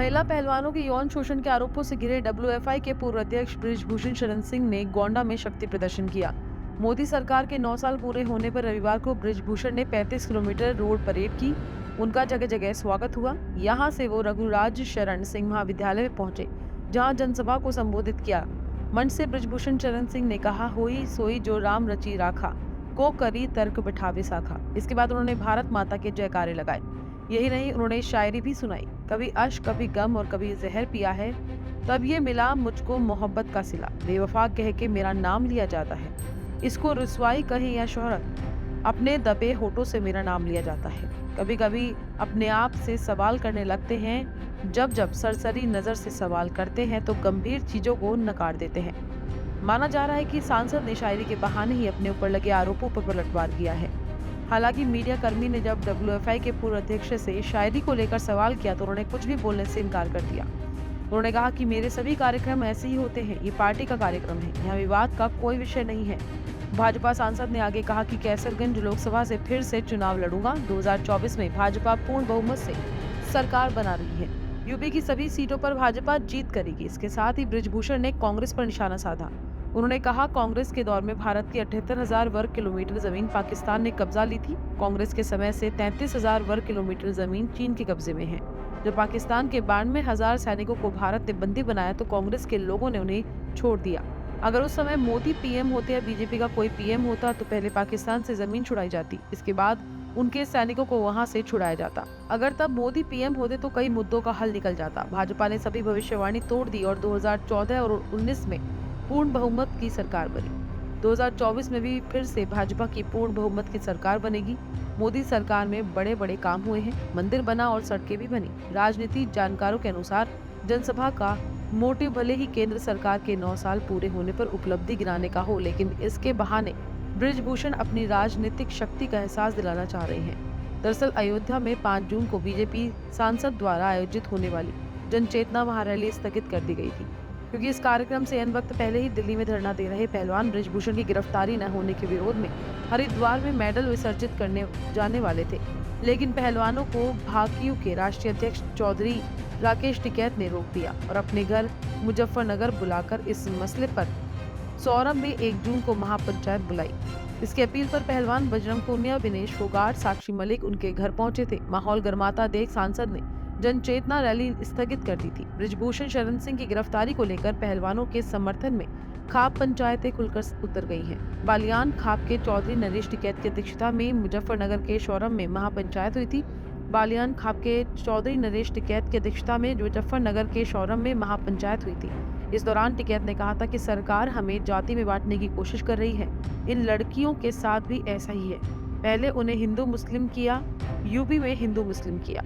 महिला पहलवानों के यौन शोषण के आरोपों से घिरे डब्ल्यूएफआई के पूर्व अध्यक्ष बृजभूषण शरण सिंह ने गोंडा में शक्ति प्रदर्शन किया। मोदी सरकार के 9 साल पूरे होने पर रविवार को बृजभूषण ने 35 किलोमीटर रोड परेड की। उनका जगह जगह स्वागत हुआ। यहां से वो रघुराज शरण सिंह महाविद्यालय में पहुंचे, जहां जनसभा को संबोधित किया। मंच से बृजभूषण शरण सिंह ने कहा, होई सोई जो राम रची राखा, को करी तर्क बिठावे साखा। इसके बाद उन्होंने भारत माता के जयकारे लगाए। यही नहीं, उन्होंने शायरी भी सुनाई। कभी अश्क, कभी गम और कभी जहर पिया है, तब ये मिला मुझको मोहब्बत का सिला। बेवफा कह के मेरा नाम लिया जाता है, इसको रुसवाई कहें या शोहरत, अपने दबे होठों से मेरा नाम लिया जाता है। कभी कभी अपने आप से सवाल करने लगते हैं। जब जब सरसरी नजर से सवाल करते हैं तो गंभीर चीजों को नकार देते हैं। माना जा रहा है कि सांसद ने शायरी के बहाने ही अपने ऊपर लगे आरोपों पर पलटवार किया है। हालांकि मीडिया कर्मी ने जब डब्ल्यूएफआई के पूर्व अध्यक्ष से शायरी को लेकर सवाल किया तो उन्होंने कुछ भी बोलने से इनकार कर दिया। उन्होंने कहा कि मेरे सभी कार्यक्रम ऐसे ही होते हैं, ये पार्टी का कार्यक्रम है, यहाँ विवाद का कोई विषय नहीं है। भाजपा सांसद ने आगे कहा कि कैसरगंज लोकसभा से फिर से चुनाव लड़ूंगा। 2024 में भाजपा पूर्ण बहुमत से सरकार बना रही है। यूपी की सभी सीटों पर भाजपा जीत करेगी। इसके साथ ही बृजभूषण ने कांग्रेस पर निशाना साधा। उन्होंने कहा, कांग्रेस के दौर में भारत की 78,000 वर्ग किलोमीटर जमीन पाकिस्तान ने कब्जा ली थी। कांग्रेस के समय से 33,000 वर्ग किलोमीटर जमीन चीन के कब्जे में है। जब पाकिस्तान के 92,000 सैनिकों को भारत ने बंदी बनाया तो कांग्रेस के लोगों ने उन्हें छोड़ दिया। अगर उस समय मोदी पीएम होते या बीजेपी का कोई पीएम होता तो पहले पाकिस्तान से जमीन छुड़ाई जाती, इसके बाद उनके सैनिकों को वहां से छुड़ाया जाता। अगर तब मोदी पीएम होते तो कई मुद्दों का हल निकल जाता। भाजपा ने सभी भविष्यवाणी तोड़ दी और 2014 और 19 में पूर्ण बहुमत की सरकार बनी। 2024 में भी फिर से भाजपा की पूर्ण बहुमत की सरकार बनेगी। मोदी सरकार में बड़े बड़े काम हुए हैं, मंदिर बना और सड़कें भी बनी। राजनीति जानकारों के अनुसार जनसभा का मोटिव भले ही केंद्र सरकार के 9 साल पूरे होने पर उपलब्धि गिनाने का हो, लेकिन इसके बहाने बृजभूषण अपनी राजनीतिक शक्ति का एहसास दिलाना चाह रहे हैं। दरअसल अयोध्या में 5 जून को बीजेपी सांसद द्वारा आयोजित होने वाली जनचेतना महारैली स्थगित कर दी गई थी, क्योंकि इस कार्यक्रम से वक्त पहले ही दिल्ली में धरना दे रहे पहलवान बृजभूषण की गिरफ्तारी न होने के विरोध में हरिद्वार में मेडल विसर्जित करने जाने वाले थे। लेकिन पहलवानों को भाकियू के राष्ट्रीय अध्यक्ष चौधरी राकेश टिकैत ने रोक दिया और अपने घर मुजफ्फरनगर बुलाकर इस मसले पर सौरभ में 1 जून को महापंचायत बुलाई। इसकी अपील पर पहलवान बजरंग पूनिया, विनेश फोगाट, साक्षी मलिक उनके घर पहुंचे थे। माहौल गर्माता देख सांसद ने जनचेतना रैली स्थगित कर दी थी। बृजभूषण शरण सिंह की गिरफ्तारी को लेकर पहलवानों के समर्थन में खाप पंचायतें खुलकर उतर गई हैं। बालियान खाप के चौधरी नरेश टिकैत की अध्यक्षता में मुजफ्फरनगर के शौरम में महापंचायत हुई थी। बालियान खाप के चौधरी नरेश टिकैत की अध्यक्षता में मुजफ्फरनगर के शौरम में महापंचायत हुई थी। इस दौरान टिकैत ने कहा था कि सरकार हमें जाति में बांटने की कोशिश कर रही है। इन लड़कियों के साथ भी ऐसा ही है। पहले उन्हें हिंदू मुस्लिम किया, यूपी में हिंदू मुस्लिम किया।